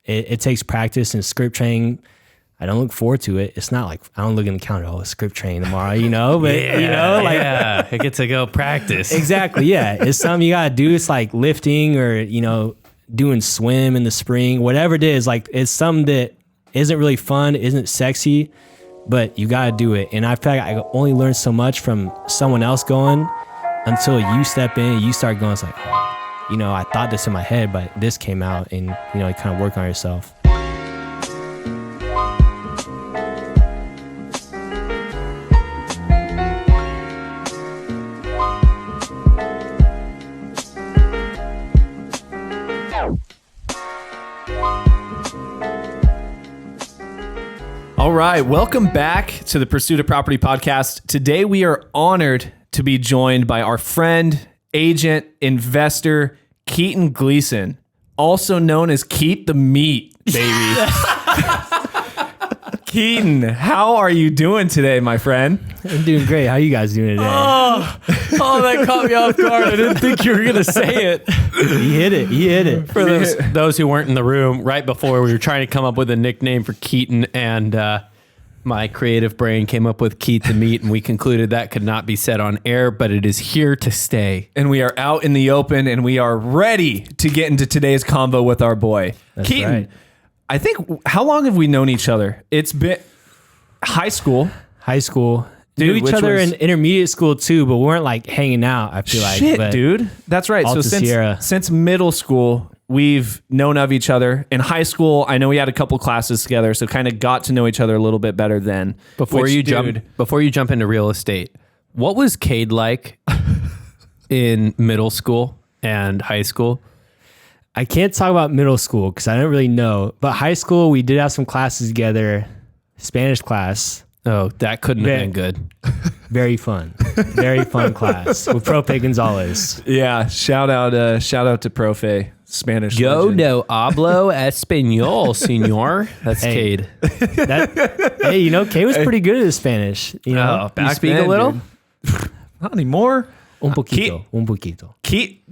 it takes practice and script training. I don't look forward to it. It's not like I don't look in the calendar, script training tomorrow, but I get to go practice. Exactly. Yeah. It's something you got to do. It's like lifting or, doing swim in the spring, whatever it is. Like it's something that isn't really fun, isn't sexy, but you got to do it. And I feel like I only learn so much from someone else going until you step in and you start going. It's like, I thought this in my head, but this came out and, you kind of work on yourself. All right, welcome back to the Pursuit of Property podcast. Today we are honored to be joined by our friend, agent, investor, Keaton Gleason, also known as Keat the Meat, baby. Keaton, how are you doing today, my friend? I'm doing great. How are you guys doing today? Oh, that caught me off guard. I didn't think you were going to say it. He hit it. For those who weren't in the room, right before we were trying to come up with a nickname for Keaton, and my creative brain came up with Keat the Meat, and we concluded that could not be said on air, but it is here to stay. And we are out in the open, and we are ready to get into today's convo with our boy. That's Keaton, right. I think, how long have we known each other? It's been high school. Dude, knew each other in intermediate school too, but we weren't like hanging out, I feel like. Shit, dude. That's right. So since middle school, we've known of each other. In high school, I know we had a couple classes together, so kind of got to know each other a little bit better then. Before you jump into real estate, what was Cade like in middle school and high school? I can't talk about middle school because I don't really know. But high school, we did have some classes together. Spanish class. Oh, that couldn't have been good. Very fun. Very fun class with Profe Gonzalez. Yeah, shout out to Profe, Spanish. Yo legend. no hablo español, señor. That's Cade. Hey, Cade was pretty good at Spanish. You speak a little? Not anymore. Un poquito.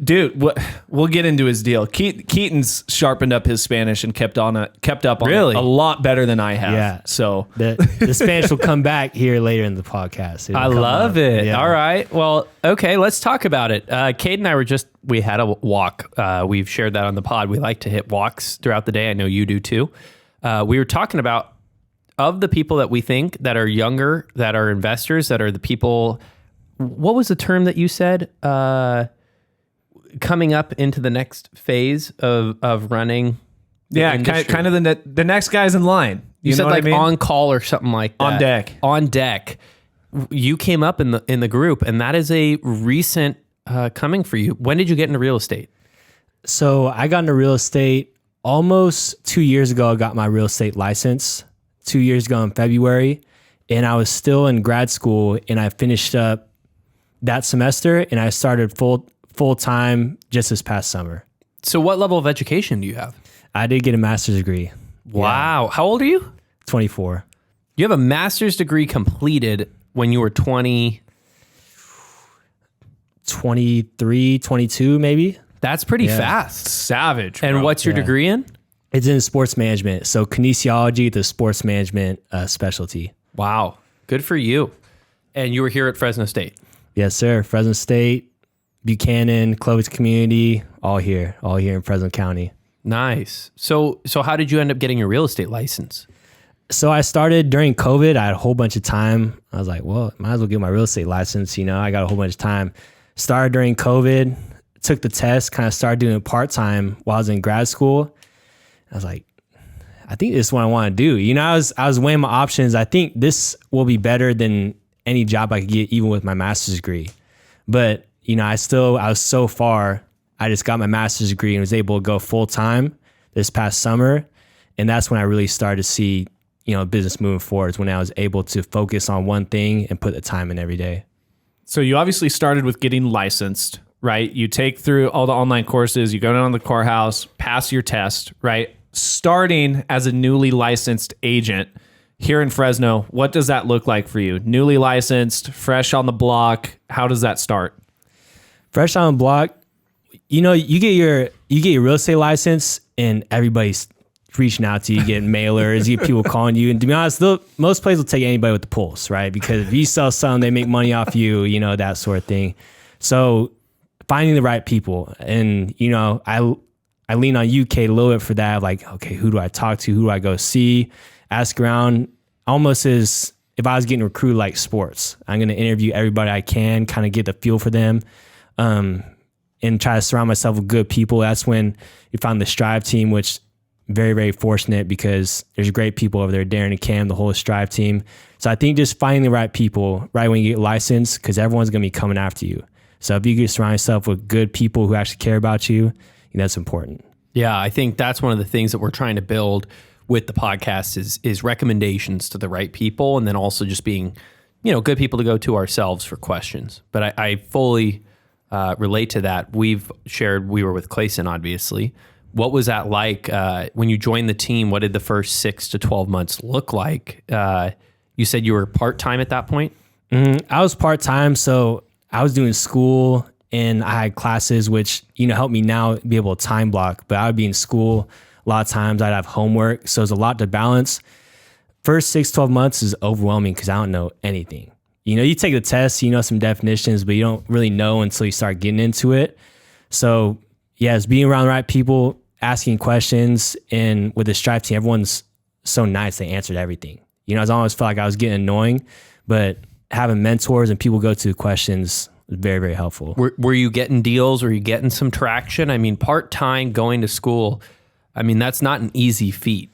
Dude, we'll get into his deal. Keaton's sharpened up his Spanish and kept up on really? it a lot better than I have. Yeah. So the Spanish will come back here later in the podcast. I love it. Yeah. All right. Well, okay, let's talk about it. Cade and I we had a walk. We've shared that on the pod. We like to hit walks throughout the day. I know you do too. We were talking about, of the people that we think that are younger, that are investors, that are the people. What was the term that you said? Coming up into the next phase of running. Yeah, kind of the next guy's in line. You said like on call or something like that. On deck. You came up in the group, and that is a recent coming for you. When did you get into real estate? So I got into real estate almost 2 years ago. I got my real estate license 2 years ago in February, and I was still in grad school, and I finished up that semester, and I started full time just this past summer. So what level of education do you have? I did get a master's degree. Wow. Yeah. How old are you? 24. You have a master's degree completed when you were 23, 22 maybe. That's pretty fast. Savage. Bro. And what's your degree in? It's in sports management. So kinesiology, the sports management specialty. Wow. Good for you. And you were here at Fresno State. Yes, sir. Fresno State, Buchanan, Clovis Community, all here in Fresno County. Nice. So how did you end up getting your real estate license? So I started during COVID. I had a whole bunch of time. I was like, well, might as well get my real estate license. I got a whole bunch of time. Started during COVID, took the test, kind of started doing it part-time while I was in grad school. I was like, I think this is what I want to do. I was weighing my options. I think this will be better than any job I could get, even with my master's degree. But, I was so far, I just got my master's degree and was able to go full time this past summer. And that's when I really started to see, business moving forward, is when I was able to focus on one thing and put the time in every day. So you obviously started with getting licensed, right? You take through all the online courses, you go down to the courthouse, pass your test, right? Starting as a newly licensed agent here in Fresno, what does that look like for you? Newly licensed, fresh on the block. How does that start? Fresh on the block, you get your real estate license and everybody's reaching out to you, getting mailers, you get people calling you. And to be honest, most places will take anybody with the pulse, right? Because if you sell something, they make money off you, that sort of thing. So finding the right people. And, I lean on you, Kate, a little bit for that. Like, okay, who do I talk to? Who do I go see? Ask around. Almost as if I was getting recruited like sports. I'm going to interview everybody I can, kind of get the feel for them, and try to surround myself with good people. That's when you find the Strive team, which very, very fortunate because there's great people over there, Darren and Cam, the whole Strive team. So I think just finding the right people right when you get licensed, because everyone's going to be coming after you. So if you can surround yourself with good people who actually care about you, that's important. Yeah, I think that's one of the things that we're trying to build with the podcast is recommendations to the right people, and then also just being, good people to go to ourselves for questions. But I fully relate to that. We were with Clayson, obviously. What was that like when you joined the team? What did the first 6 to 12 months look like? You said you were part-time at that point? I was part-time, so I was doing school and I had classes, which, helped me now be able to time block. But I would be in school. A lot of times I'd have homework. So it's a lot to balance. First 6, 12 months is overwhelming because I don't know anything. You take the test, some definitions, but you don't really know until you start getting into it. So yeah, it's being around the right people, asking questions. And with the Strive team, everyone's so nice. They answered everything. I almost felt like I was getting annoying, but having mentors and people go to questions was very, very helpful. Were you getting deals? Were you getting some traction? I mean, part-time going to school, that's not an easy feat.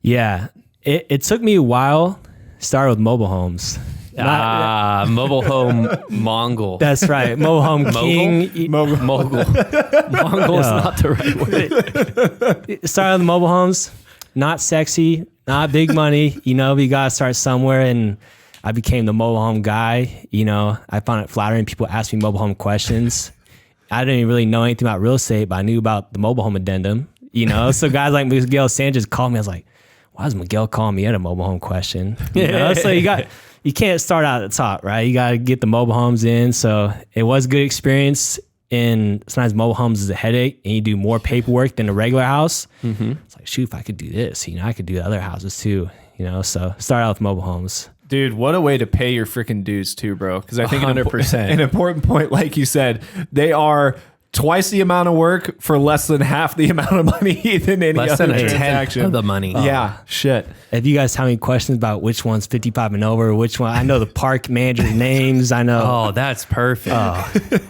Yeah. It took me a while. Started with mobile homes. Mobile home Mongol. That's right. Mobile home king. Mogul. Mongol is not the right word. Started with mobile homes. Not sexy. Not big money. We got to start somewhere. And I became the mobile home guy. I found it flattering. People ask me mobile home questions. I didn't really know anything about real estate, but I knew about the mobile home addendum. So guys like Miguel Sanchez called me. I was like, why is Miguel calling me at a mobile home question? So you can't start out at the top, right? You got to get the mobile homes in. So it was a good experience. And sometimes mobile homes is a headache and you do more paperwork than a regular house. Mm-hmm. It's like, shoot, if I could do this, I could do the other houses too, so start out with mobile homes. Dude, what a way to pay your freaking dues too, bro. Because I think 100%. An important point, like you said, they are twice the amount of work for less than half the amount of money than any less other than a transaction. tenth of the money. Yeah, shit. If you guys have any questions about which one's 55 and over, which one, I know the park manager names. I know. Oh, that's perfect.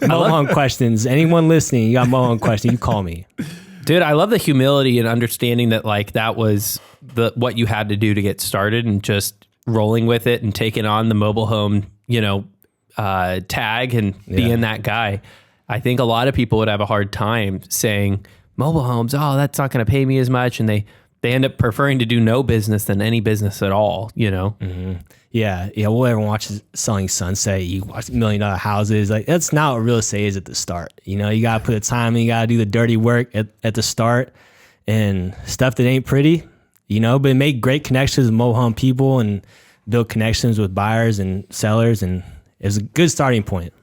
Mobile home questions. Anyone listening, you got mobile home questions, you call me. Dude, I love the humility and understanding that that was what you had to do to get started and just rolling with it and taking on the mobile home, tag and being that guy. I think a lot of people would have a hard time saying mobile homes, that's not going to pay me as much. And they end up preferring to do no business than any business at all, Mm-hmm. Yeah. Well, everyone watches Selling Sunset. You watch $1 million houses. Like, that's not what real estate is at the start. You got to put the time in, you got to do the dirty work at the start and stuff that ain't pretty, but make great connections with mobile home people and build connections with buyers and sellers. And it was a good starting point.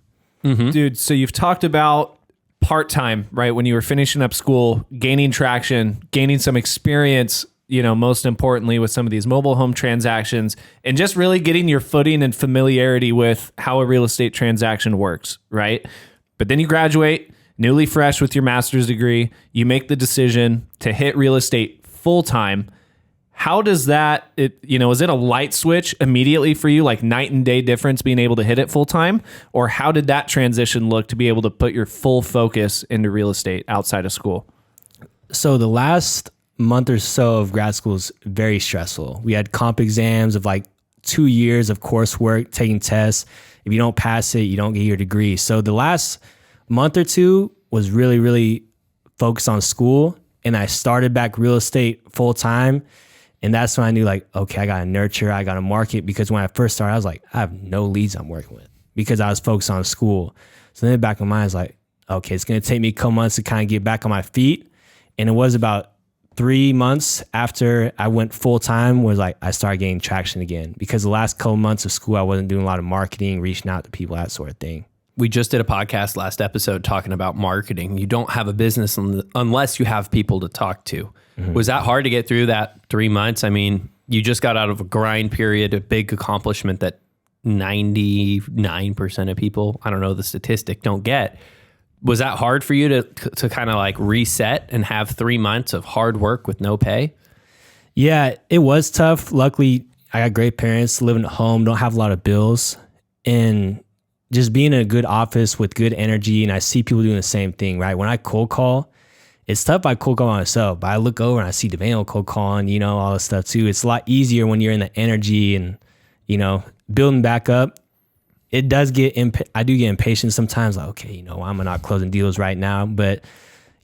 Mm-hmm. Dude, so you've talked about part-time, right? When you were finishing up school, gaining traction, gaining some experience, most importantly with some of these mobile home transactions, and just really getting your footing and familiarity with how a real estate transaction works, right? But then you graduate, newly fresh with your master's degree, you make the decision to hit real estate full-time. How does that, is it a light switch immediately for you, like night and day difference being able to hit it full time? Or how did that transition look to be able to put your full focus into real estate outside of school? So the last month or so of grad school is very stressful. We had comp exams of like 2 years of coursework, taking tests. If you don't pass it, you don't get your degree. So the last month or two was really, really focused on school. And I started back real estate full time. And that's when I knew okay, I got to nurture, I got to market, because when I first started, I was like, I have no leads I'm working with because I was focused on school. So then in the back of my mind, I was like, okay, it's going to take me a couple months to kind of get back on my feet. And it was about 3 months after I went full time was I started getting traction again, because the last couple months of school, I wasn't doing a lot of marketing, reaching out to people, that sort of thing. we just did a podcast last episode talking about marketing. You don't have a business unless you have people to talk to. Was that hard to get through that 3 months? I mean, you just got out of a grind period, a big accomplishment that 99% of people, I don't know the statistic, don't get. Was that hard for you to kind of like reset and have 3 months of hard work with no pay? Yeah, it was tough. Luckily, I got great parents, living at home, don't have a lot of bills, and just being in a good office with good energy. And I see people doing the same thing, right? When I cold call, it's tough if I cold call myself, but I look over and I see Devane cold calling, you know, all this stuff too. It's a lot easier when you're in the energy and, you know, building back up. It does get, I do get impatient sometimes, like, okay, you know, I'm not closing deals right now. But,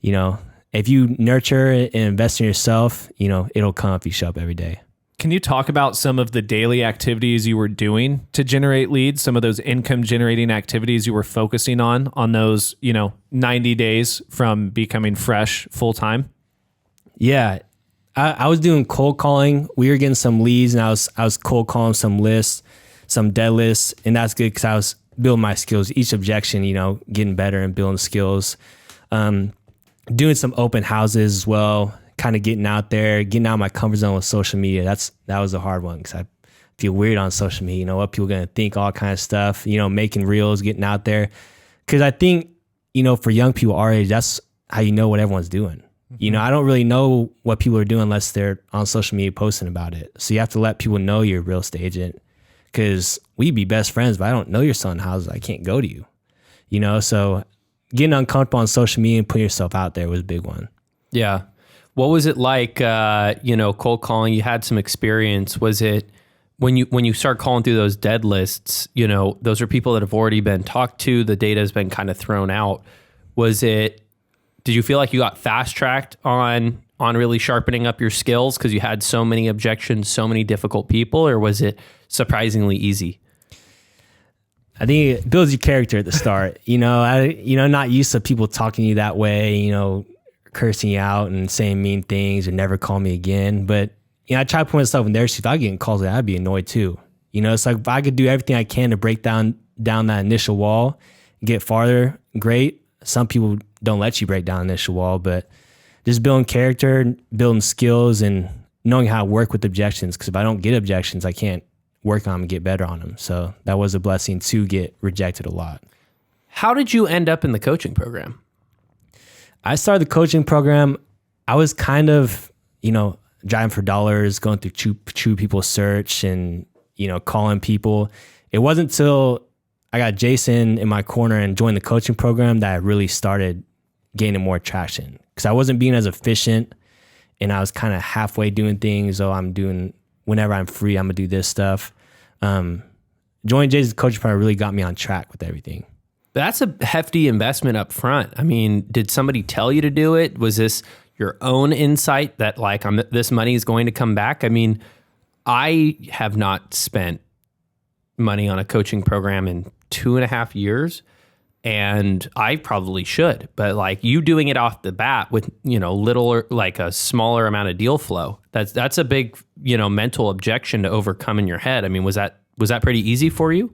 you know, if you nurture and invest in yourself, you know, it'll come if you show up every day. Can you talk about some of the daily activities you were doing to generate leads, some of those income generating activities you were focusing on those, you know, 90 days from becoming fresh full time? Yeah. I was doing cold calling. We were getting some leads, and I was cold calling some lists, some dead lists, and that's good because I was building my skills. Each objection, you know, getting better and building skills. Doing some open houses as well, kind of getting out there, getting out of my comfort zone with social media. That was a hard one because I feel weird on social media. You know, what people are going to think, all kind of stuff, you know, making reels, getting out there. Because I think, you know, for young people our age, that's how you know what everyone's doing. You know, I don't really know what people are doing unless they're on social media posting about it. So you have to let people know you're a real estate agent, because we'd be best friends, but I don't know you're selling houses. I can't go to you, you know? So getting uncomfortable on social media and putting yourself out there was a big one. Yeah. What was it like, you know, cold calling? You had some experience. Was it when you start calling through those dead lists, you know, those are people that have already been talked to, the data has been kind of thrown out. Did you feel like you got fast tracked on really sharpening up your skills because you had so many objections, so many difficult people, or was it surprisingly easy? I think it builds your character at the start. You know, not used to people talking to you that way, you know, cursing you out and saying mean things or never call me again. But, you know, I try to put myself in their shoes. If I get getting calls, I'd be annoyed too. You know, it's like if I could do everything I can to break down that initial wall, get farther, great. Some people don't let you break down the initial wall, but just building character, building skills, and knowing how to work with objections. Because if I don't get objections, I can't work on them and get better on them. So that was a blessing to get rejected a lot. How did you end up in the coaching program? I started the coaching program. I was kind of, you know, driving for dollars, going through True People Search and, you know, calling people. It wasn't until I got Jason in my corner and joined the coaching program that I really started gaining more traction, because I wasn't being as efficient and I was kind of halfway doing things. Oh, I'm doing, whenever I'm free, I'm gonna do this stuff. Joining Jason's coaching program really got me on track with everything. That's a hefty investment up front. I mean, did somebody tell you to do it? Was this your own insight that like, this money is going to come back? I mean, I have not spent money on a coaching program in 2.5 years, and I probably should, but like you doing it off the bat with, you know, little or like a smaller amount of deal flow, that's a big, you know, mental objection to overcome in your head. I mean, was that pretty easy for you?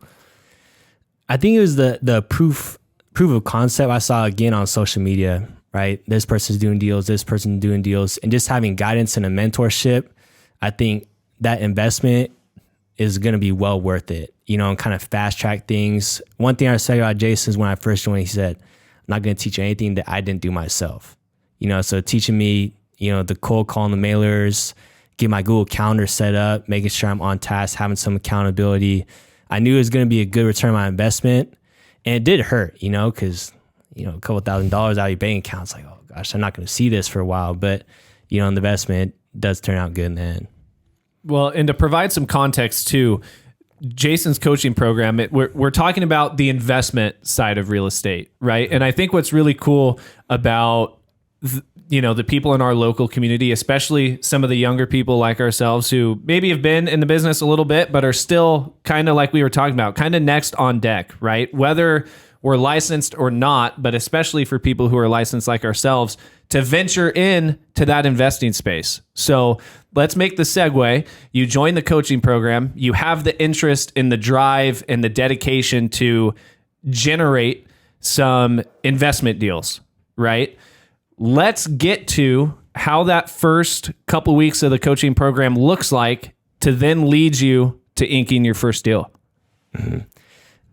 I think it was the proof of concept I saw again on social media, right? This person's doing deals, this person's doing deals, and just having guidance and a mentorship. I think that investment is going to be well worth it, you know, and kind of fast track things. One thing I said about Jason is when I first joined, he said, I'm not going to teach you anything that I didn't do myself. You know, so teaching me, you know, the cold calling the mailers, get my Google Calendar set up, making sure I'm on task, having some accountability. I knew it was going to be a good return on my investment, and it did hurt, you know, because, you know, a couple $1,000 out of your bank account, it's like, oh gosh, I'm not going to see this for a while. But, you know, the investment does turn out good in the end. Well, and to provide some context too, Jason's coaching program, we're talking about the investment side of real estate, right? And I think what's really cool about you know, the people in our local community, especially some of the younger people like ourselves who maybe have been in the business a little bit, but are still kind of like we were talking about, kind of next on deck, right? Whether we're licensed or not, but especially for people who are licensed like ourselves, to venture in to that investing space. So let's make the segue. You join the coaching program. You have the interest in the drive and the dedication to generate some investment deals, right? Let's get to how that first couple weeks of the coaching program looks like to then lead you to inking your first deal. Mm-hmm.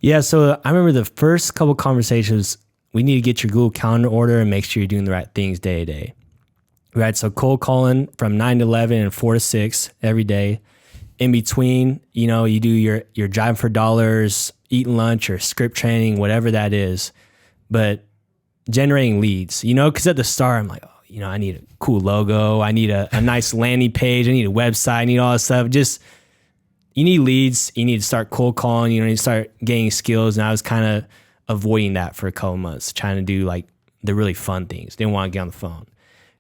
Yeah, so I remember the first couple conversations, we need to get your Google Calendar order and make sure you're doing the right things day to day. Right, so cold calling from 9 to 11 and 4 to 6 every day. In between, you do your driving for dollars, eating lunch or script training, whatever that is. But generating leads, because at the start, I'm like, I need a cool logo. I need a nice landing page. I need a website. I need all this stuff. Just, you need leads. You need to start cold calling. You need to start gaining skills. And I was kind of avoiding that for a couple months, trying to do like the really fun things. Didn't want to get on the phone.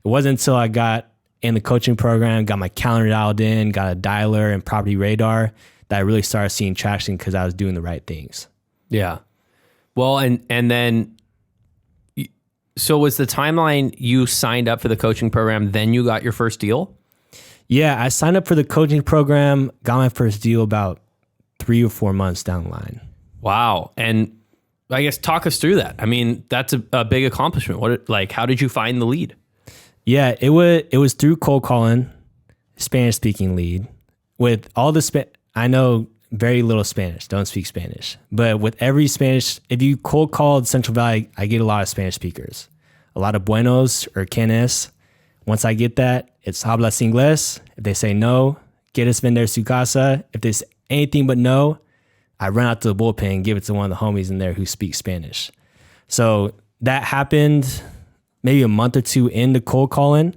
It wasn't until I got in the coaching program, got my calendar dialed in, got a dialer and property radar, that I really started seeing traction because I was doing the right things. Yeah. Well, and then, so was the timeline you signed up for the coaching program, then you got your first deal? Yeah, I signed up for the coaching program, got my first deal about 3 or 4 months down the line. Wow. And I guess talk us through that. I mean, that's a big accomplishment. How did you find the lead? Yeah, it was through cold calling, Spanish speaking lead. With all the I know very little Spanish, don't speak Spanish. But with every Spanish, if you cold called Central Valley, I get a lot of Spanish speakers. A lot of buenos or quienes. Once I get that, it's hablas inglés. If they say no, ¿quieres vender su casa? If there's anything but no, I run out to the bullpen and give it to one of the homies in there who speaks Spanish. So that happened maybe a month or two into cold calling,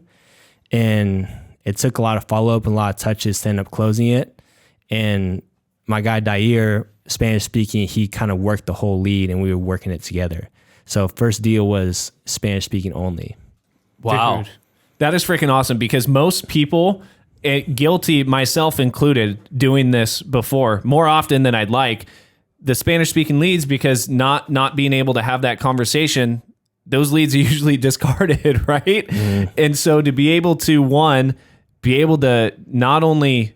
and it took a lot of follow-up and a lot of touches to end up closing it. And my guy Dair, Spanish speaking, he kind of worked the whole lead and we were working it together. So first deal was Spanish speaking only. Wow. Dude, that is freaking awesome, because most people, guilty, myself included, doing this before more often than I'd like, the Spanish speaking leads, because not being able to have that conversation, those leads are usually discarded, right? Mm. And so to be able to, be able to not only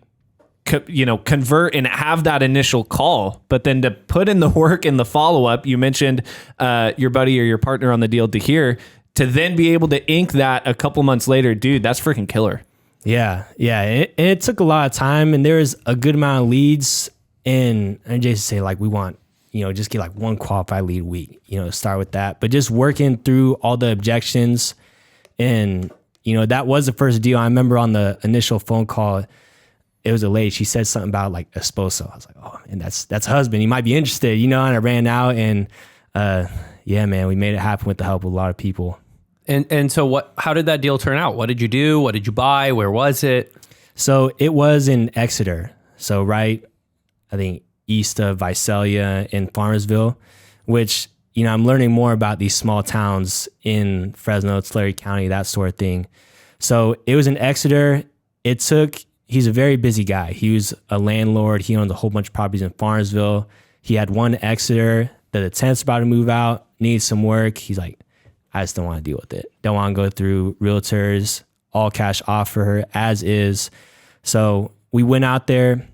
convert and have that initial call, but then to put in the work and the follow-up, you mentioned your buddy or your partner on the deal to hear, to then be able to ink that a couple months later, dude, that's freaking killer. Yeah. It took a lot of time, and there was a good amount of leads, and Jason say like, we want, just get like one qualified lead a week, start with that. But just working through all the objections, and, that was the first deal. I remember on the initial phone call, it was a lady. She said something about like esposo. I was like, oh, and that's husband. He might be interested, and I ran out, and yeah, man, we made it happen with the help of a lot of people. And so how did that deal turn out? What did you do? What did you buy? Where was it? So it was in Exeter. So right, I think east of Visalia in Farmersville, which, I'm learning more about these small towns in Fresno, Tulare County, that sort of thing. So it was in Exeter. He's a very busy guy. He was a landlord. He owns a whole bunch of properties in Farmersville. He had one in Exeter that the tenant's about to move out, needs some work. He's like, I just don't want to deal with it. Don't want to go through realtors, all cash offer as is. So we went out there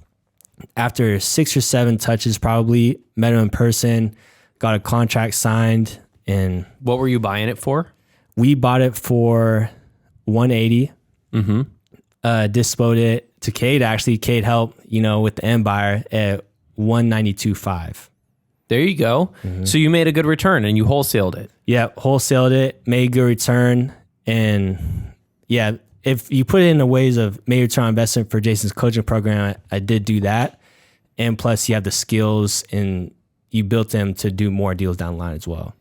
after 6 or 7 touches, probably met him in person, got a contract signed. And what were you buying it for? We bought it for $180. Mm-hmm. Disposed it to Cade. Actually, Cade helped, with the end buyer at $192.5. There you go. Mm-hmm. So you made a good return and you wholesaled it. Yeah, wholesaled it, made a good return. And yeah, if you put it in the ways of made return on investment for Jason's coaching program, I did do that. And plus you have the skills and you built them to do more deals down the line as well.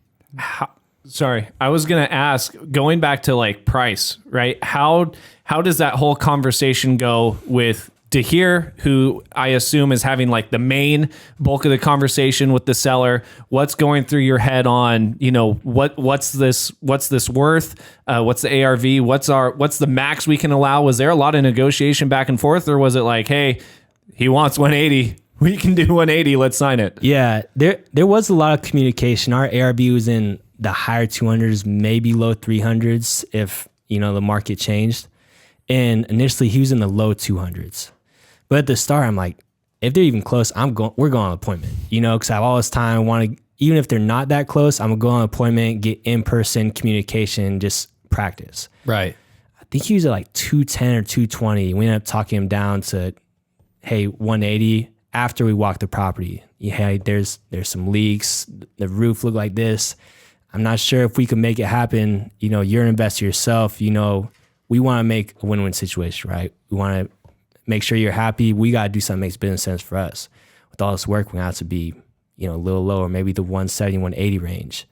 Sorry, I was going to ask, going back to like price, right? How does that whole conversation go with Dahir, who I assume is having like the main bulk of the conversation with the seller? What's going through your head on, what's this worth? What's the ARV? What's the max we can allow? Was there a lot of negotiation back and forth, or was it like, hey, he wants 180, we can do 180, let's sign it? Yeah, there was a lot of communication. Our ARV was in the higher 200s, maybe low 300s if, the market changed. And initially he was in the low 200s. But at the start, I'm like, if they're even close, we're going on appointment, because I have all this time. I want to even if they're not that close, I'm gonna go on an appointment, get in-person communication, just practice. Right. I think he was at like 210 or 220. We ended up talking him down to, hey, 180 after we walked the property. Hey, there's some leaks. The roof looked like this. I'm not sure if we can make it happen. You know, you're an investor yourself. You know, we want to make a win-win situation, right? We want to make sure you're happy. We got to do something that makes business sense for us. With all this work, we have to be, you know, a little lower, maybe the 170, 180 range.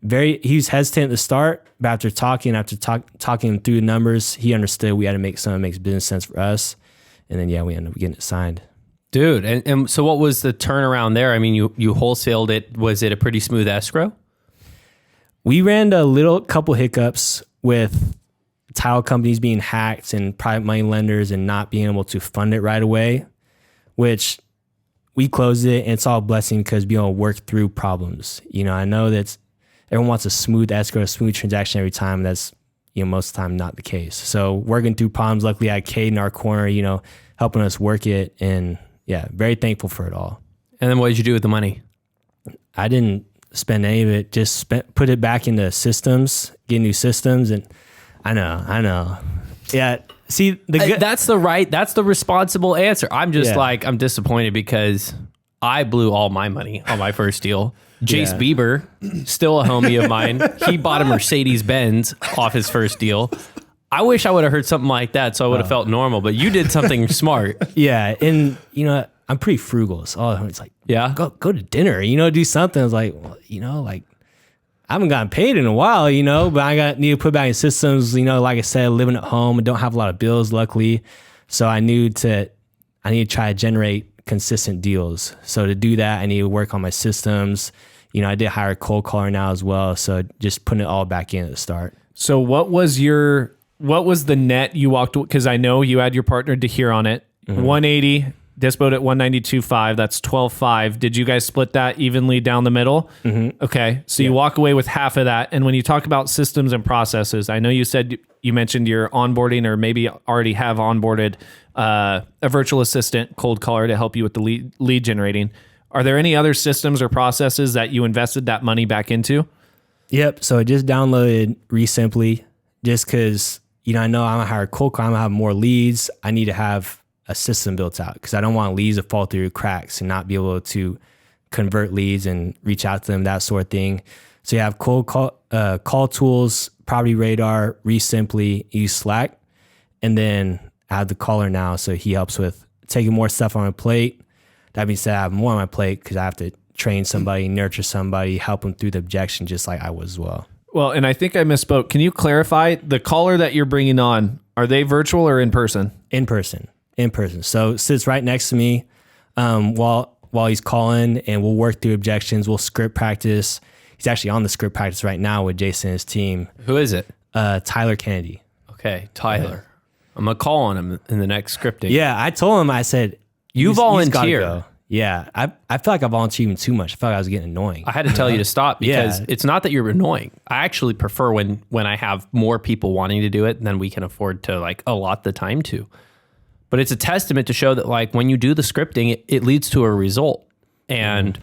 He was hesitant at the start, but after talking him through the numbers, he understood we had to make something that makes business sense for us. And then, we ended up getting it signed. Dude, and so what was the turnaround there? I mean, you wholesaled it. Was it a pretty smooth escrow? We ran couple hiccups with title companies being hacked and private money lenders and not being able to fund it right away, which we closed it, and it's all a blessing because being able to work through problems. You know, I know that everyone wants a smooth escrow, a smooth transaction every time. That's, you know, most of the time not the case. So working through problems, luckily I had Cade in our corner, you know, helping us work it, and very thankful for it all. And then what did you do with the money? I didn't spend any of it, just put it back into systems, get new systems, and I know. Yeah, see, that's the responsible answer. I'm just I'm disappointed because I blew all my money on my first deal. Jace Bieber, still a homie of mine, he bought a Mercedes-Benz off his first deal. I wish I would have heard something like that so I would have felt normal, but you did something smart. Yeah, and you know, I'm pretty frugal. So it's like, go to dinner, you know, do something. I was like, well, you know, like I haven't gotten paid in a while, you know, but need to put back in systems, you know, like I said, living at home and don't have a lot of bills, luckily. So I need to try to generate consistent deals. So to do that, I need to work on my systems. You know, I did hire a cold caller now as well. So just putting it all back in at the start. So what was the net you walked, because I know you had your partner to hear on it, 180, dispoed at 192.5, that's 12.5. Did you guys split that evenly down the middle? Okay, so you walk away with half of that. And when you talk about systems and processes, I know you mentioned you're onboarding or maybe already have onboarded a virtual assistant cold caller to help you with the lead generating. Are there any other systems or processes that you invested that money back into? Yep, so I just downloaded Resimply just because, you know, I know I'm going to hire a cold caller, I'm going to have more leads. I need to have a system built out because I don't want leads to fall through cracks and not be able to convert leads and reach out to them, that sort of thing. So you have cold call tools, Property Radar, Resimply, use Slack, and then I have the caller now. So he helps with taking more stuff on my plate. That means that I have more on my plate because I have to train somebody, nurture somebody, help them through the objection just like I was as well. Well, and I think I misspoke. Can you clarify the caller that you're bringing on? Are they virtual or in person? In person. So sits right next to me while he's calling, and we'll work through objections. We'll script practice. He's actually on the script practice right now with Jason and his team. Who is it? Tyler Kennedy. Okay, Tyler. I'm going to call on him in the next scripting. Yeah, I told him, I said, you volunteer. Yeah, I feel like I volunteer even too much. I felt like I was getting annoying. I had to tell you to stop because it's not that you're annoying. I actually prefer when I have more people wanting to do it than we can afford to like allot the time to. But it's a testament to show that like when you do the scripting, it leads to a result. And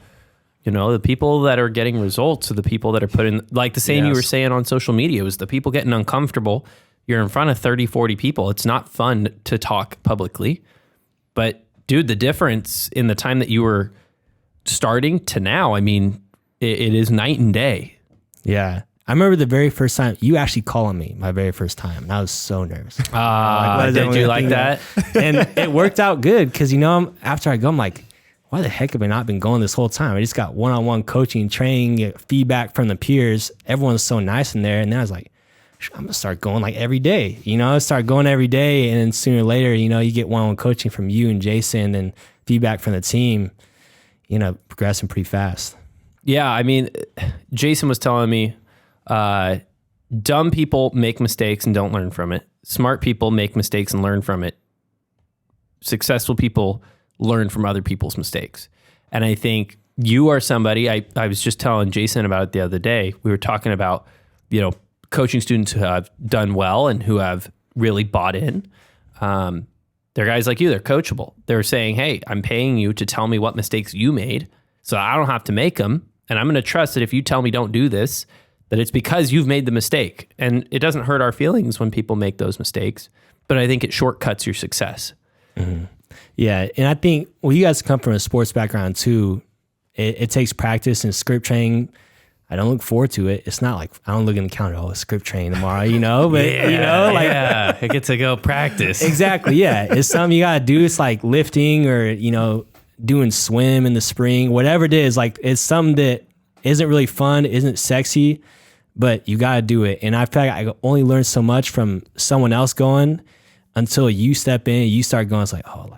you know, the people that are getting results are the people that are putting, like the same you were saying on social media, was the people getting uncomfortable. You're in front of 30, 40 people. It's not fun to talk publicly. But dude, the difference in the time that you were starting to now, I mean, it is night and day. Yeah. I remember the very first time you actually calling me, my very first time, and I was so nervous. Did you like that? And it worked out good because, you know, after I go, I'm like, why the heck have I not been going this whole time? I just got one-on-one coaching, training, feedback from the peers. Everyone's so nice in there. And then I was like, I'm going to start going like every day. You know, I start going every day. And then sooner or later, you know, you get one-on-one coaching from you and Jason and feedback from the team, you know, progressing pretty fast. Yeah. I mean, Jason was telling me, dumb people make mistakes and don't learn from it. Smart people make mistakes and learn from it. Successful people learn from other people's mistakes. And I think you are somebody, I was just telling Jason about it the other day. We were talking about, you know, coaching students who have done well and who have really bought in. They're guys like you, they're coachable. They're saying, hey, I'm paying you to tell me what mistakes you made so I don't have to make them. And I'm going to trust that if you tell me don't do this, that it's because you've made the mistake. And it doesn't hurt our feelings when people make those mistakes, but I think it shortcuts your success. Mm-hmm. Yeah. And I think, well, you guys come from a sports background too. It takes practice and script training. I don't look forward to it. It's not like I don't look in the calendar, oh, script training tomorrow, but I get to go practice. Exactly. Yeah. It's something you got to do. It's like lifting or, doing swim in the spring, whatever it is. Like it's something that isn't really fun, isn't sexy, but you got to do it. And I feel like I only learn so much from someone else going until you step in, you start going, it's like, oh,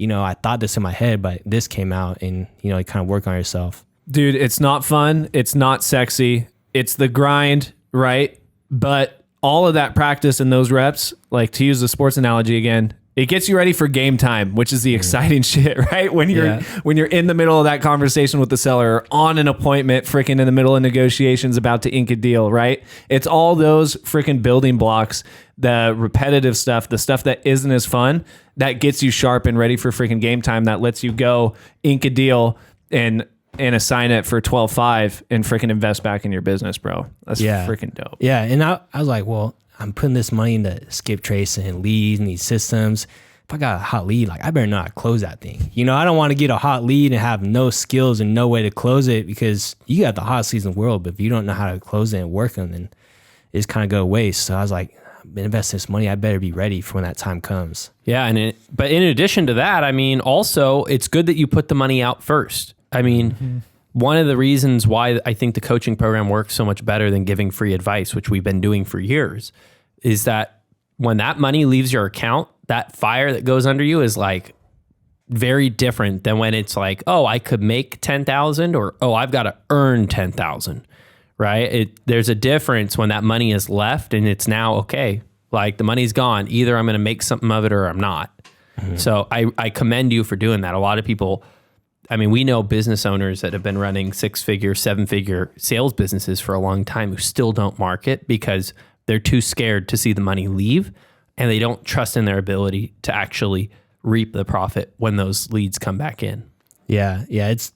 I thought this in my head, but this came out and, you kind of work on yourself. Dude, it's not fun. It's not sexy. It's the grind, right? But all of that practice and those reps, like to use the sports analogy again, it gets you ready for game time, which is the exciting shit, right? When you're in the middle of that conversation with the seller or on an appointment, freaking in the middle of negotiations about to ink a deal, right? It's all those freaking building blocks, the repetitive stuff, the stuff that isn't as fun, that gets you sharp and ready for freaking game time, that lets you go ink a deal and assign it for 12.5 and freaking invest back in your business, bro. That's freaking dope. Yeah. And I was like, well, I'm putting this money into skip trace and leads and these systems. If I got a hot lead, I better not close that thing. I don't want to get a hot lead and have no skills and no way to close it, because you got the hottest leads in the world, but if you don't know how to close it and work them, then it's kind of go to waste. So I was like, I've been investing this money. I better be ready for when that time comes. Yeah. But in addition to that, also it's good that you put the money out first. One of the reasons why I think the coaching program works so much better than giving free advice, which we've been doing for years, is that when that money leaves your account, that fire that goes under you is very different than when it's like, oh, I could make 10,000 or, oh, I've got to earn 10,000, right? There's a difference when that money is left and it's now, okay, the money's gone. Either I'm going to make something of it or I'm not. Mm-hmm. So I commend you for doing that. A lot of people, we know business owners that have been running 6-figure, 7-figure sales businesses for a long time who still don't market because they're too scared to see the money leave, and they don't trust in their ability to actually reap the profit when those leads come back in. Yeah. It's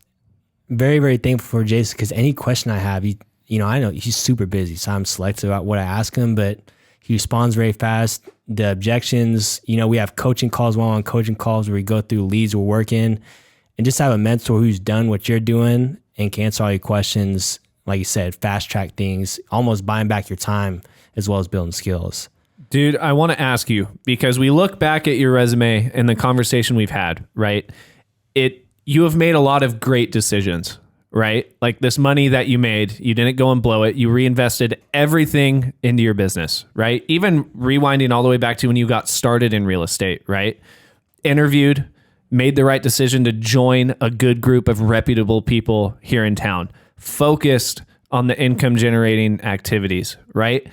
very, very thankful for Jason, because any question I have, I know he's super busy, so I'm selective about what I ask him, but he responds very fast. The objections, we have coaching calls, one-on-one coaching calls where we go through leads we're working. And just have a mentor who's done what you're doing and can answer all your questions. Like you said, fast track things, almost buying back your time as well as building skills. Dude, I want to ask you, because we look back at your resume and the conversation we've had, right? You have made a lot of great decisions, right? Like this money that you made, you didn't go and blow it. You reinvested everything into your business, right? Even rewinding all the way back to when you got started in real estate, right? Interviewed, made the right decision to join a good group of reputable people here in town, focused on the income generating activities, right?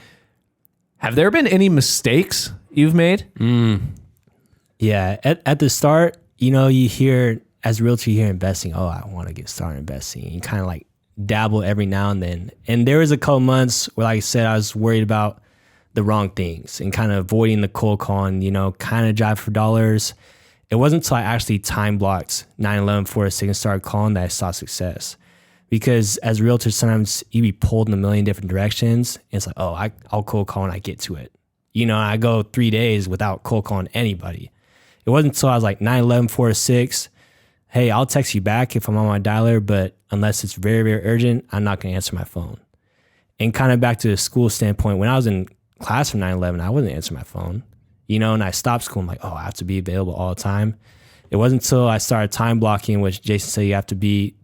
Have there been any mistakes you've made? Yeah. At the start, you hear, as a realtor, you hear investing, oh, I want to get started investing. You kind of dabble every now and then. And there was a couple months where, like I said, I was worried about the wrong things and kind of avoiding the cold calling, kind of drive for dollars. It wasn't until I actually time blocked 9/11/406 and started calling that I saw success. Because as realtors, sometimes you be pulled in a million different directions. And it's like, oh, I'll cold call when I get to it. I go 3 days without cold calling anybody. It wasn't until I was like 9/11/406, hey, I'll text you back if I'm on my dialer, but unless it's very, very urgent, I'm not going to answer my phone. And kind of back to the school standpoint, when I was in class for 9/11, I wasn't answering my phone. And I stopped school. I'm like, oh, I have to be available all the time. It wasn't until I started time blocking, which Jason said you have to be,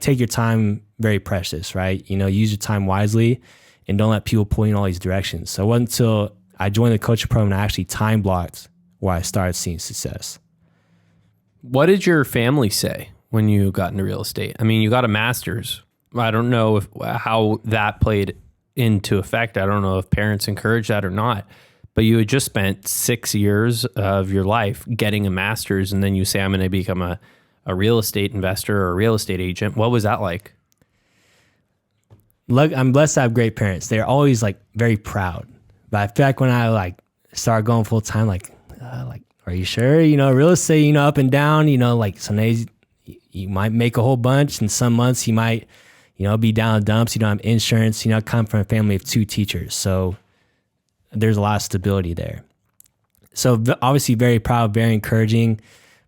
take your time very precious, right? Use your time wisely and don't let people pull you in all these directions. So it wasn't until I joined the coaching program and I actually time blocked where I started seeing success. What did your family say when you got into real estate? You got a master's. I don't know how that played into effect. I don't know if parents encouraged that or not. But you had just spent 6 years of your life getting a master's, and then you say, I'm going to become a real estate investor or a real estate agent. What was that like? Look, I'm blessed to have great parents. They're always very proud. But I feel like when I started going full time, are you sure? Real estate, up and down, some days you might make a whole bunch. And some months you might, be down in dumps. You don't have insurance. I come from a family of 2 teachers. So there's a lot of stability there. So obviously very proud, very encouraging.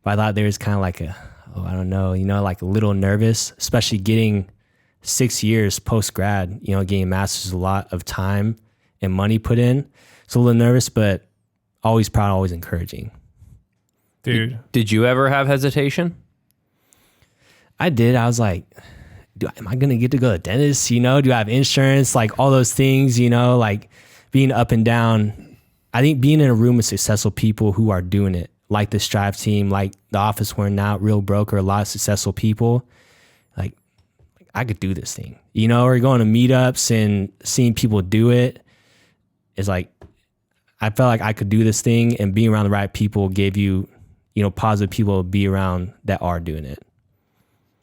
But I thought there was kind of like like a little nervous, especially getting 6 years post-grad, getting a master's, a lot of time and money put in. So a little nervous, but always proud, always encouraging. Dude. Did you ever have hesitation? I did. I was like, am I going to get to go to the dentist? Do I have insurance? Like all those things, like being up and down. I think being in a room with successful people who are doing it, like the Strive team, like the office we're in now, Real Broker, a lot of successful people, like I could do this thing, or going to meetups and seeing people do it. It's like, I felt like I could do this thing, and being around the right people gave you, positive people to be around that are doing it.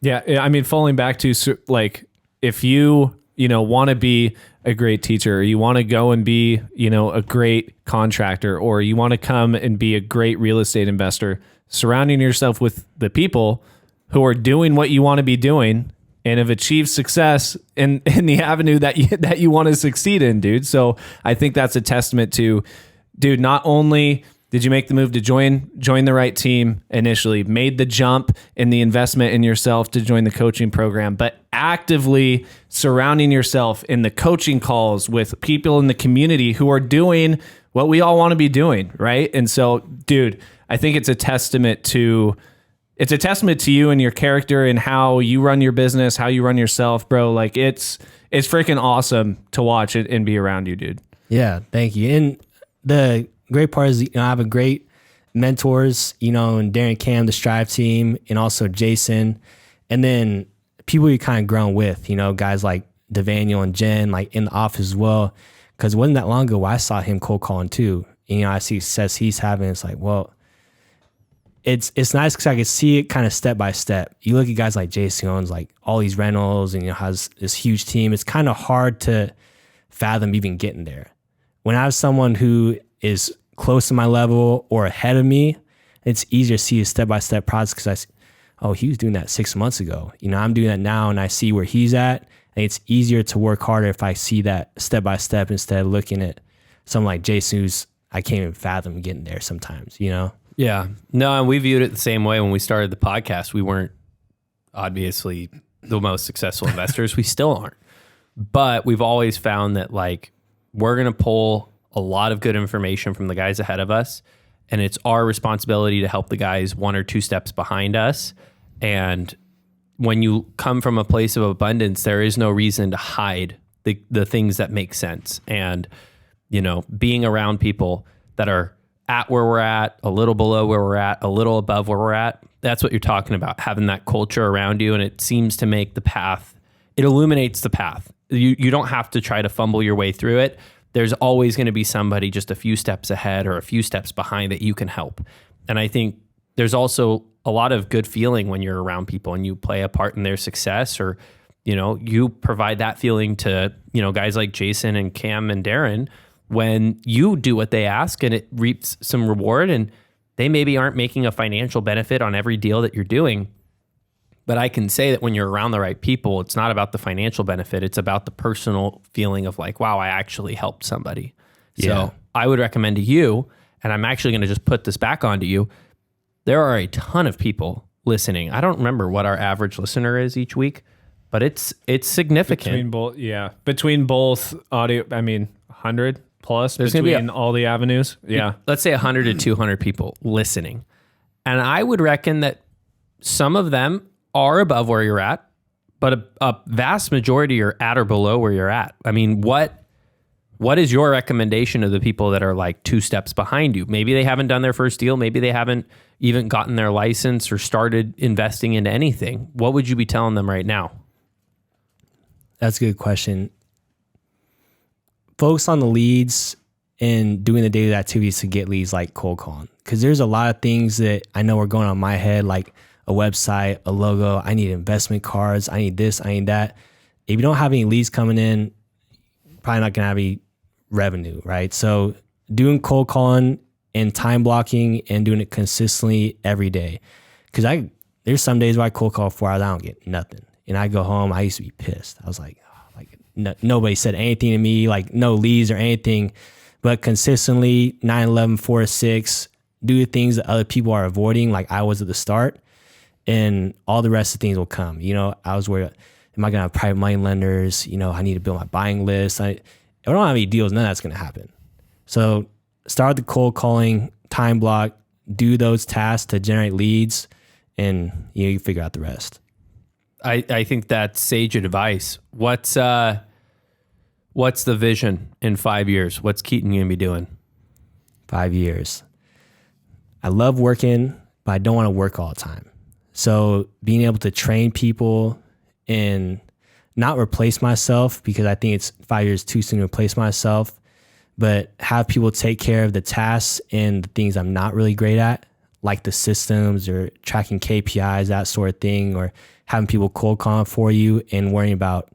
Yeah. I mean, falling back to like, if you, want to be a great teacher, or you want to go and be, a great contractor, or you want to come and be a great real estate investor, surrounding yourself with the people who are doing what you want to be doing and have achieved success in the avenue that you want to succeed in, dude. So I think that's a testament to, dude, not only did you make the move to join the right team initially, made the jump in the investment in yourself to join the coaching program, but actively surrounding yourself in the coaching calls with people in the community who are doing what we all want to be doing, right? And so, dude, I think it's a testament to you and your character and how you run your business, how you run yourself, bro. Like it's freaking awesome to watch it and be around you, dude. Yeah, thank you. And the great part is, I have a great mentors, and Darren, Cam, the Strive team, and also Jason, and then people you kind of grown with, guys like Devaniel and Jen, like in the office as well. Because it wasn't that long ago I saw him cold calling too. And, I see success he's having. It's like, well, it's nice because I can see it kind of step by step. You look at guys like Jason owns like all these rentals and has this huge team. It's kind of hard to fathom even getting there. When I have someone who is close to my level or ahead of me, it's easier to see a step-by-step process because he was doing that 6 months ago. I'm doing that now and I see where he's at. And it's easier to work harder if I see that step-by-step instead of looking at someone like Jason who's, I can't even fathom getting there sometimes, Yeah. No, and we viewed it the same way when we started the podcast. We weren't obviously the most successful investors. We still aren't. But we've always found that like we're going to pull a lot of good information from the guys ahead of us, and it's our responsibility to help the guys 1 or 2 steps behind us. And when you come from a place of abundance, there is no reason to hide the things that make sense. And, being around people that are at where we're at, a little below where we're at, a little above where we're at, that's what you're talking about, having that culture around you. And it seems to make the path, it illuminates the path. You don't have to try to fumble your way through it. There's always going to be somebody just a few steps ahead or a few steps behind that you can help. And I think there's also a lot of good feeling when you're around people and you play a part in their success, or, you provide that feeling to, guys like Jason and Cam and Darren when you do what they ask and it reaps some reward, and they maybe aren't making a financial benefit on every deal that you're doing. But I can say that when you're around the right people, it's not about the financial benefit. It's about the personal feeling of like, wow, I actually helped somebody. Yeah. So I would recommend to you, and I'm actually going to just put this back onto you. There are a ton of people listening. I don't remember what our average listener is each week, but it's significant. Between both audio, 100 plus. There's between all the avenues. Yeah. Let's say 100 to 200 people listening. And I would reckon that some of them are above where you're at, but a vast majority are at or below where you're at. I mean, what is your recommendation to the people that are like 2 steps behind you? Maybe they haven't done their first deal. Maybe they haven't even gotten their license or started investing into anything. What would you be telling them right now? That's a good question. Focus on the leads and doing the daily activities to get leads, like cold calling. Because there's a lot of things that I know are going on in my head, like a website, a logo, I need investment cards, I need this, I need that. If you don't have any leads coming in, probably not going to have any revenue, right? So doing cold calling and time blocking and doing it consistently every day. Because there's some days where I cold call 4 hours, I don't get nothing. And I go home, I used to be pissed. I was like, nobody said anything to me, like no leads or anything. But consistently, 9-11, 4-6, do the things that other people are avoiding, like I was at the start, and all the rest of the things will come. You know, I was worried, am I going to have private money lenders? You know, I need to build my buying list. If I don't have any deals, none of that's going to happen. So start the cold calling, time block, do those tasks to generate leads, and you figure out the rest. I think that's sage advice. What's the vision in 5 years? What's Keaton going to be doing? 5 years. I love working, but I don't want to work all the time. So being able to train people and not replace myself, because I think it's 5 years too soon to replace myself, but have people take care of the tasks and the things I'm not really great at, like the systems or tracking KPIs, that sort of thing, or having people cold call for you and worrying about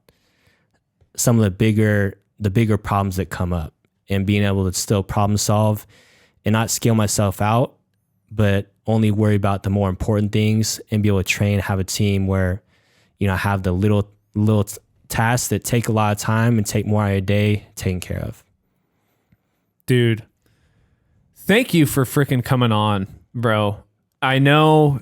some of the bigger problems that come up, and being able to still problem solve and not scale myself out, but only worry about the more important things and be able to train, have a team where, you know, have the little tasks that take a lot of time and take more out of your day taken care of. Dude, thank you for freaking coming on, bro. I know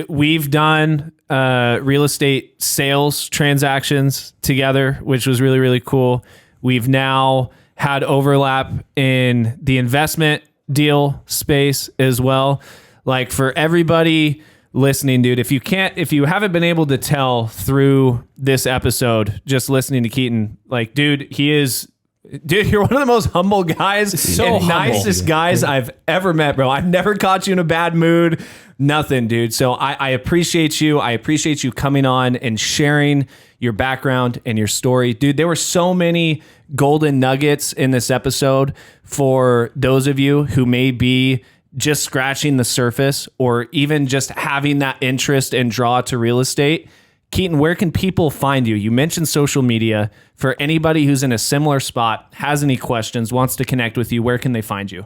we've done real estate sales transactions together, which was really, really cool. We've now had overlap in the investment deal space as well. Like, for everybody listening, dude, if you haven't been able to tell through this episode, just listening to Keaton, like, dude, you're one of the most humble guys, nicest guys I've ever met, bro. I've never caught you in a bad mood, nothing, dude. So I appreciate you. I appreciate you coming on and sharing your background and your story. Dude, there were so many golden nuggets in this episode for those of you who may be just scratching the surface or even just having that interest and draw to real estate. Keaton, where can people find you? You mentioned social media. For anybody who's in a similar spot, has any questions, wants to connect with you, where can they find you?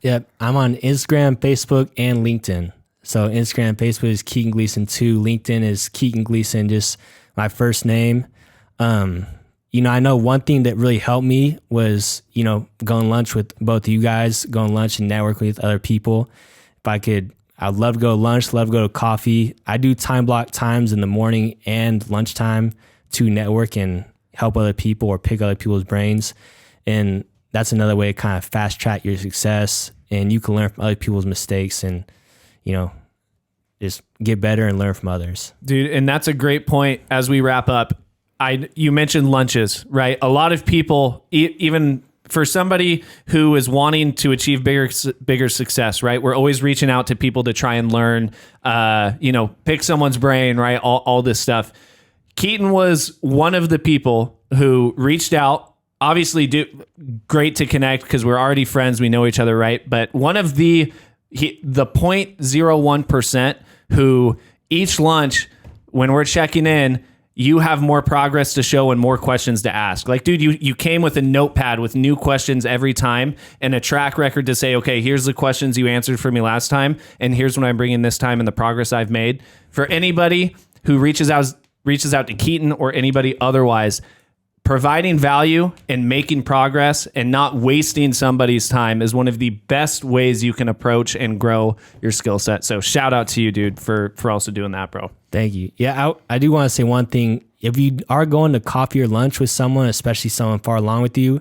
Yep. I'm on Instagram, Facebook, and LinkedIn. So Instagram, Facebook is Keaton Gleason 2. LinkedIn is Keaton Gleason, just my first name. You know, I know one thing that really helped me was, you know, going lunch with both of you guys, going lunch and networking with other people. If I could, I'd love to go to lunch, love to go to coffee. I do time block times in the morning and lunchtime to network and help other people or pick other people's brains. And that's another way to kind of fast track your success. And you can learn from other people's mistakes and, you know, just get better and learn from others. Dude, and that's a great point as we wrap up. You mentioned lunches, right? A lot of people, even for somebody who is wanting to achieve bigger success, right? We're always reaching out to people to try and learn, pick someone's brain, right? All this stuff. Keaton was one of the people who reached out. Obviously, great to connect because we're already friends. We know each other, right? But one of the 0.01% who each lunch, when we're checking in, you have more progress to show and more questions to ask. Like, dude, you came with a notepad with new questions every time and a track record to say, okay, here's the questions you answered for me last time, and here's what I'm bringing this time and the progress I've made. For anybody who reaches out to Keaton or anybody otherwise, providing value and making progress and not wasting somebody's time is one of the best ways you can approach and grow your skill set. So shout out to you, dude, for also doing that, bro. Thank you. Yeah, I do want to say one thing. If you are going to coffee or lunch with someone, especially someone far along with you,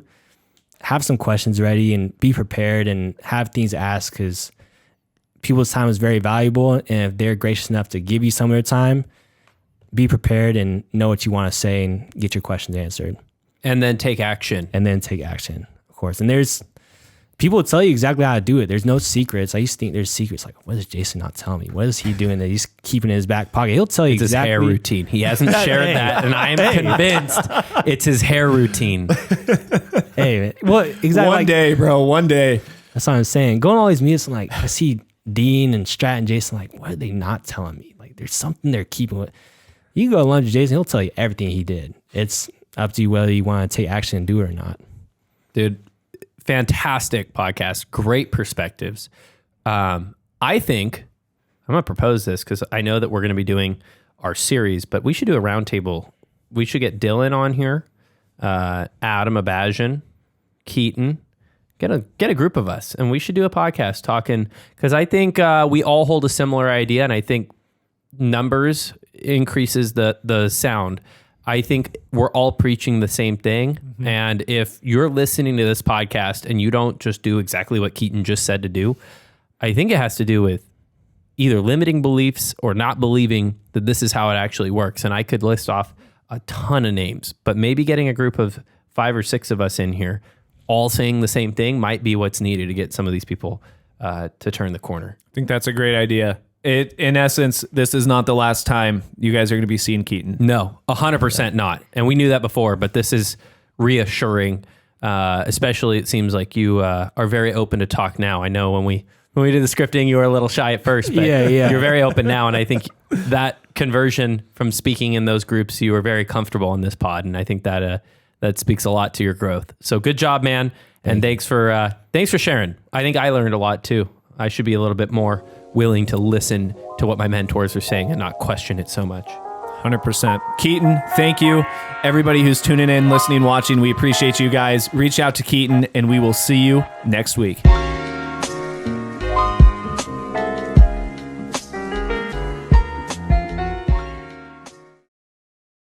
have some questions ready and be prepared and have things asked, because people's time is very valuable. And if they're gracious enough to give you some of their time, be prepared and know what you want to say and get your questions answered. And then take action. Of course. And people will tell you exactly how to do it. There's no secrets. I used to think there's secrets. Like, what is Jason not telling me? What is he doing that he's keeping in his back pocket? He'll tell you it's exactly. His hair routine. He hasn't shared that. And I am convinced it's his hair routine. Hey, man. Well, exactly. One day, bro. One day. That's what I'm saying. Going to all these meetings, I'm like, I see Dean and Strat and Jason, like, what are they not telling me? Like, there's something they're keeping with. You can go to lunch with Jason, he'll tell you everything he did. It's up to you whether you want to take action and do it or not. Dude, fantastic podcast. Great perspectives. I think I'm going to propose this because I know that we're going to be doing our series, but we should do a roundtable. We should get Dylan on here, Adam Abajian, Keaton, get a group of us, and we should do a podcast talking, because I think we all hold a similar idea, and I think numbers increases the sound. I think we're all preaching the same thing. Mm-hmm. And if you're listening to this podcast and you don't just do exactly what Keaton just said to do, I think it has to do with either limiting beliefs or not believing that this is how it actually works. And I could list off a ton of names, but maybe getting a group of 5 or 6 of us in here all saying the same thing might be what's needed to get some of these people to turn the corner. I think that's a great idea. In essence, this is not the last time you guys are going to be seeing Keaton. No, 100% not. And we knew that before, but this is reassuring. Especially, it seems like you are very open to talk now. I know when we did the scripting, you were a little shy at first, but you're very open now. And I think that conversion from speaking in those groups, you were very comfortable in this pod. And I think that speaks a lot to your growth. So good job, man. And thanks for sharing. I think I learned a lot too. I should be a little bit more willing to listen to what my mentors are saying and not question it so much. 100%. Keaton, thank you. Everybody who's tuning in, listening, watching, we appreciate you guys. Reach out to Keaton and we will see you next week.